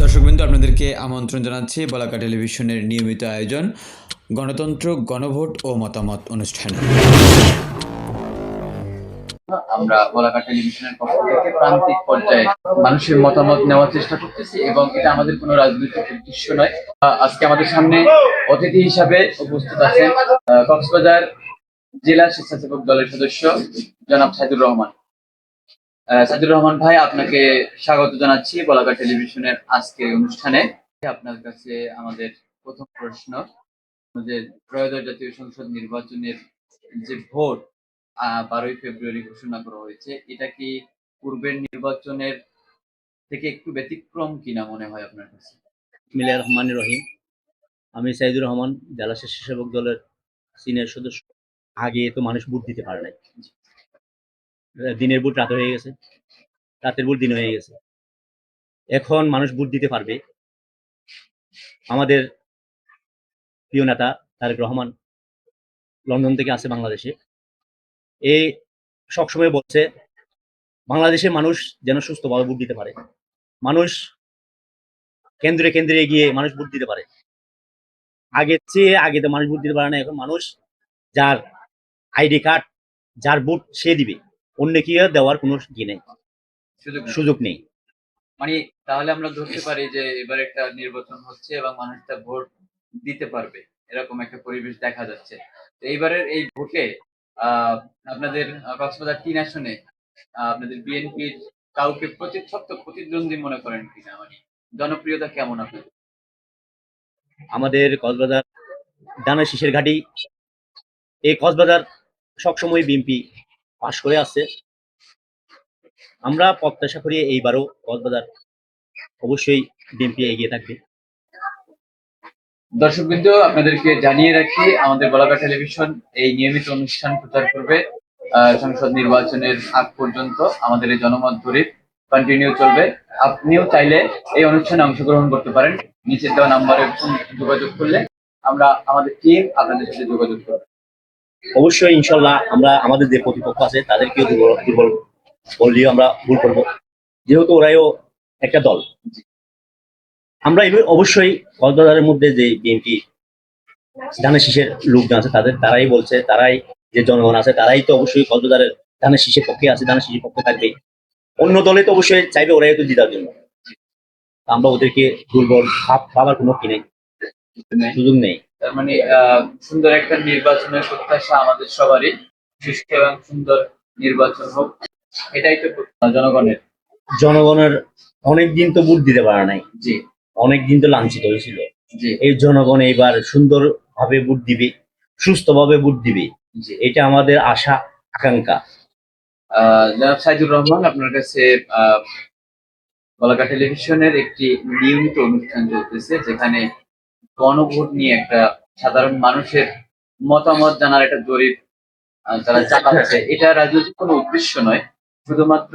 দর্শকবৃন্দ, আপনাদেরকে আমন্ত্রণ জানাচ্ছি বলাকা টেলিভিশনের নিয়মিত আয়োজন গণতন্ত্র, গণভোট ও মতামত অনুষ্ঠানে। আমরা বলাকা টেলিভিশনের পক্ষ থেকে প্রান্তিক পর্যায়ে মানুষের মতামত নেওয়ার চেষ্টা করতেছি এবং এটা আমাদের কোনো রাজনৈতিক উদ্দেশ্য নয়। আজকে আমাদের সামনে অতিথি হিসাবে উপস্থিত আছেন কক্সবাজার জেলা স্বেচ্ছাসেবক দলের সদস্য জনাব সাইদুর রহমান। সাইদুর রহমান ভাই, আপনাকে স্বাগত জানাচ্ছি বলাকা টেলিভিশনের আজকের অনুষ্ঠানে। আপনার কাছে আমাদের প্রথম প্রশ্ন যে ত্রয়োদশ জাতীয় সংসদ নির্বাচনের যে ভোট 12ই ফেব্রুয়ারি ঘোষণা করা হয়েছে, এটা কি পূর্বের নির্বাচনের থেকে একটু ব্যতিক্রম কিনা মনে হয় আপনার কাছে? বিসমিল্লাহির রহমানির রহিম। আমি সাইদুর রহমান, জেলা স্বেচ্ছাসেবক দলের সিনিয়র সদস্য। আগে তো মানুষ ভোট দিতে পারে নাই। দিনের ভোট রাত হয়ে গেছে, রাতের ভোট দিন হয়ে গেছে। এখন মানুষ ভোট দিতে পারবে। আমাদের প্রিয় নেতা তারেক রহমান লন্ডন থেকে আসে বাংলাদেশে। এই সবসময় বলছে বাংলাদেশের মানুষ যেন সুস্থভাবে ভোট দিতে পারে, মানুষ কেন্দ্রে কেন্দ্রে গিয়ে মানুষ ভোট দিতে পারে। আগের চেয়ে আগে তো মানুষ ভোট দিতে পারে না, এখন মানুষ যার আইডি কার্ড, যার ভোট সে দিবে, অন্য কি দেওয়ার কোনো নেই, সুযোগ নেই। মানে তাহলে আমরা ধরতে পারি যে এবার একটা নির্বাচন হচ্ছে এবং মানুষটা ভোট দিতে পারবে, এরকম একটা পরিবেশ দেখা যাচ্ছে। তো এইবারের এই ভোটে আপনাদের কক্সবাজার 3 আসনে আপনাদের বিএনপির কাউকে শক্ত প্রতিদ্বন্দ্বী মনে করেন কিনা? মানে জনপ্রিয়তা কেমন আপনাদের? আমাদের কক্সবাজার ডানা শীষের ঘাঁটি। এই কক্সবাজার সবসময় বিএনপি পাশ করে আসছে। আমরা প্রত্যাশা করি এইবারও কক্সবাজার অবশ্যই বিএনপি এগিয়ে থাকবে। দর্শকবৃন্দ, আপনাদেরকে জানিয়ে রাখি, আমাদের বলাকা টেলিভিশন এই নিয়মিত অনুষ্ঠান প্রচার করবে সংসদ নির্বাচনের আগ পর্যন্ত। আমাদের এই জনমত জরিপ কন্টিনিউ চলবে। আপনিও চাইলে এই অনুষ্ঠানে অংশগ্রহণ করতে পারেন। নিচের দেওয়া নাম্বারে যোগাযোগ করলে আমরা আমাদের টিম আপনাদের সাথে যোগাযোগ করবে। অবশ্যই ইনশাল্লাহ আমরা আমাদের যে প্রতিপক্ষ আছে তাদেরকেও দুর্বল বললেও আমরা ভুল করবো, যেহেতু ওরাইও একটা দল। আমরা অবশ্যই কক্সবাজারের মধ্যে যে বিএনপি ধানের শীষের লোকজন আছে তারাই বলছে, তারাই যে জনগণ আছে তারাই তো অবশ্যই কক্সবাজারের ধানের শীষের পক্ষে আছে, ধানের শীষের পক্ষে থাকবে। অন্য দলে তো অবশ্যই চাইবে ওরাই তো জিতার জন্য। আমরা ওদেরকে দুর্বল ভাবার কোনো কি নেই, সুযোগ নেই। তার মানে সুন্দর একটা নির্বাচনের প্রত্যাশা আমাদের সবারই, সুষ্ঠু এবং সুন্দর নির্বাচন হোক, এটাই তো জনগণের। জনগণের অনেকদিন তো ভোট দিতে পারে নাই, জি, অনেকদিন তো লাঞ্ছিত হয়েছিল। জি, এই জনগণ এইবার সুন্দর ভাবে ভোট দিবে, সুস্থভাবে ভোট দিবে, জি। এটা আমাদের আশা আকাঙ্ক্ষা। জনাব সাইদুর রহমান, আপনার কাছে বলাকা টেলিভিশনের একটি নিয়মিত অনুষ্ঠান চলতেছে, যেখানে গণভোট নিয়ে একটা সাধারণ মানুষের মতামত জানার একটা জরিপ তারা চালাচ্ছে। এটা রাজনৈতিক কোনো উদ্দেশ্য নয়, শুধুমাত্র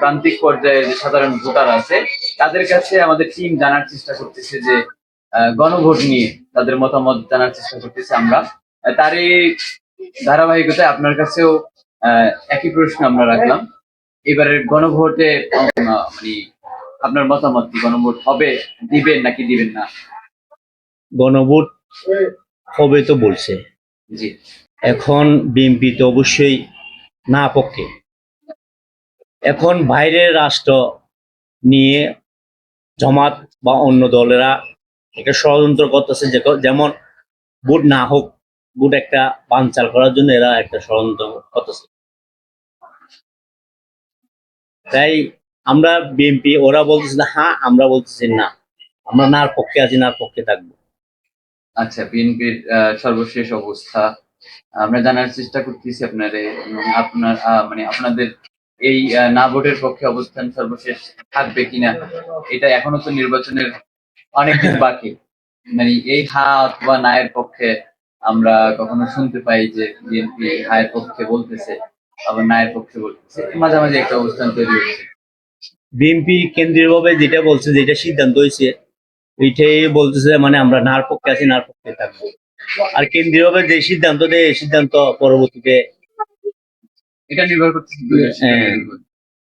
প্রান্তিক পর্যায়ে যে সাধারণ ভোটার আছে তাদের কাছে আমাদের টিম জানার চেষ্টা করতেছে যে গণভোট নিয়ে তাদের মতামত জানার চেষ্টা করতেছে আমরা। তারই ধারাবাহিকতায় আপনার কাছেও একই প্রশ্ন আমরা রাখলাম। এবারের গণভোটে মানে আপনার মতামত কি? গণভোট হবে, দিবেন নাকি দিবেন না? গণভোট হবে তো বলছে, জি, এখন বিএনপি তো অবশ্যই না পক্ষে। এখন বাইরের রাষ্ট্র নিয়ে জমাত বা অন্য দলেরা একটা ষড়যন্ত্র করতেছে, যেমন ভোট না হোক, ভোট একটা বানচাল করার জন্য এরা একটা ষড়যন্ত্র করতেছে। তাই আমরা বিএনপি, ওরা বলতেছে হ্যাঁ, আমরা বলতেছি না, আমরা নার পক্ষে আছি, নার পক্ষে থাকবো। আচ্ছা, বিএনপির সর্বশেষ অবস্থা আমরা জানার চেষ্টা করতেছি আপনার মানে আপনাদের এই না ভোটের পক্ষে অবস্থান সর্বশেষ থাকবে কিনা। এটা এখনো তো নির্বাচনের অনেকদিন বাকি। মানে এই হা অথবা না এর পক্ষে আমরা কখনো শুনতে পাই যে বিএনপি হা এর পক্ষে বলতেছে, আবার না এর পক্ষে বলতেছে, মাঝামাঝি একটা অবস্থান তৈরি হচ্ছে। বিএনপি কেন্দ্রীয় ভাবে যেটা বলছে, যেটা সিদ্ধান্ত হয়েছে, এইটাই বলতেছে মানে আমরা নার পক্ষে আছি, নার পক্ষে থাকবো। আর কেন্দ্রীয় ভাবে যে সিদ্ধান্ত দেয়, এই সিদ্ধান্ত পরবর্তীতে এটা নির্ভর করতেছে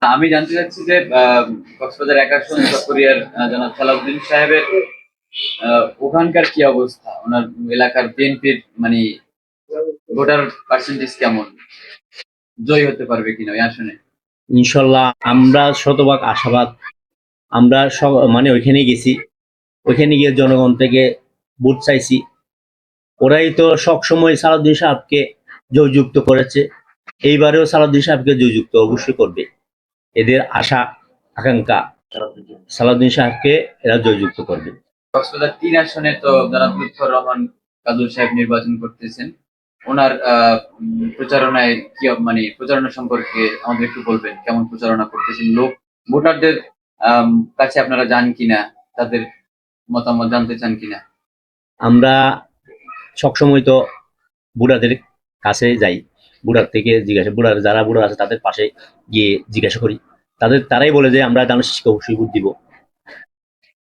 আমি জানতে চাচ্ছি যে কক্সবাজার ১ আসন চকরিয়ার জনাব সালাউদ্দিন সাহেবের ওখানকার কি অবস্থা, ওনার এলাকার বিএনপির মানে ভোটার পার্সেন্টেজ কেমন, জয়ী হতে পারবে কিনা ওই আসনে? ইনশাল্লাহ আমরা শতভাগ আশাবাদ। আমরা মানে ওইখানে গেছি, ওইখানে গিয়ে জনগণ থেকে ভোট চাইছি। ওরাই তো সবসময় সালাউদ্দিন সাহেবকে জয়যুক্ত করেছে, এইবারেও সালাউদ্দিন সাহেবকে জয়যুক্ত অবশ্যই করবে। এদের আশা আকাঙ্ক্ষা সালাউদ্দিন সাহেবকে এরা জয়যুক্ত করবে। কক্সবাজার ৩ আসনে তো জনাব লুৎফর রহমান কাদুর সাহেব নির্বাচন করতেছেন, ওনার প্রচারণায় কি মানে প্রচারণা সম্পর্কে আমাদের একটু বলবেন, কেমন প্রচারণা করতেছেন, লোক ভোটারদের কাছে আপনারা যান কিনা, তাদের মতামত জানতে চান কিনা? আমরা সবসময় তো বুড়াদের কাছে যাই, বুড়ার থেকে জিজ্ঞাসা, বুড়ার যারা বুড়া আছে তাদের পাশে গিয়ে জিজ্ঞাসা করি, তারাই বলে যে আমরা দানের শীষকে অবশ্যই ভোট দিব।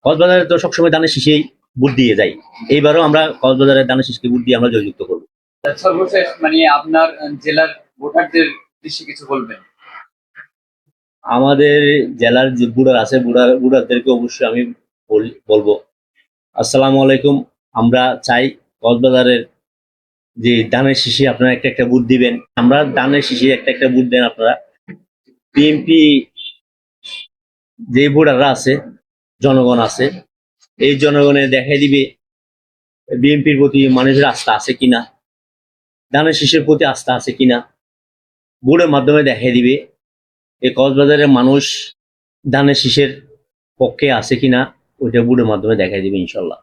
কক্সবাজারে তো সবসময় দানের শীষেই ভোট দিয়ে যাই, এইবারও আমরা কক্সবাজারের দানের শীষকে ভোট দিয়ে আমরা জয়যুক্ত করবো। সর্বশেষ মানে আপনার জেলার ভোটারদের উদ্দেশ্যে কিছু বলবেন? আমাদের জেলার যে বুড়া আছে, বুড়াদেরকে অবশ্যই আমি বলবো, আসসালামু আলাইকুম। আমরা চাই কক্সবাজারের যে দানের শীষে আপনারা একটা একটা ভোট দিবেন, আমরা দানের শীষে একটা একটা ভোট দেন আপনারা। বিএনপি যে ভোটাররা আছে, জনগণ আছে, এই জনগণের দেখাই দিবে বিএনপির প্রতি মানুষের আস্থা আছে কিনা, দানের শীষের প্রতি আস্থা আছে কিনা, ভোটের মাধ্যমে দেখাই দিবে এই কক্সবাজারের মানুষ দানের শীষের পক্ষে আছে কিনা, ওইটা ভোটের মাধ্যমে দেখাই দিবে ইনশাল্লাহ।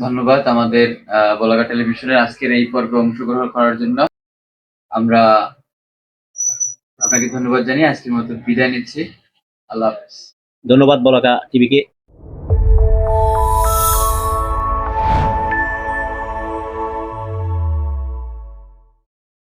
ধন্যবাদ আমাদের বলাকা টেলিভিশনের আজকের এই পর্বে অংশগ্রহণ করার জন্য। আমরা আপনাকে ধন্যবাদ জানিয়ে আজকের মতো বিদায় নিচ্ছি। আল্লাহ হাফেজ। ধন্যবাদ বলাকা টিভিকে।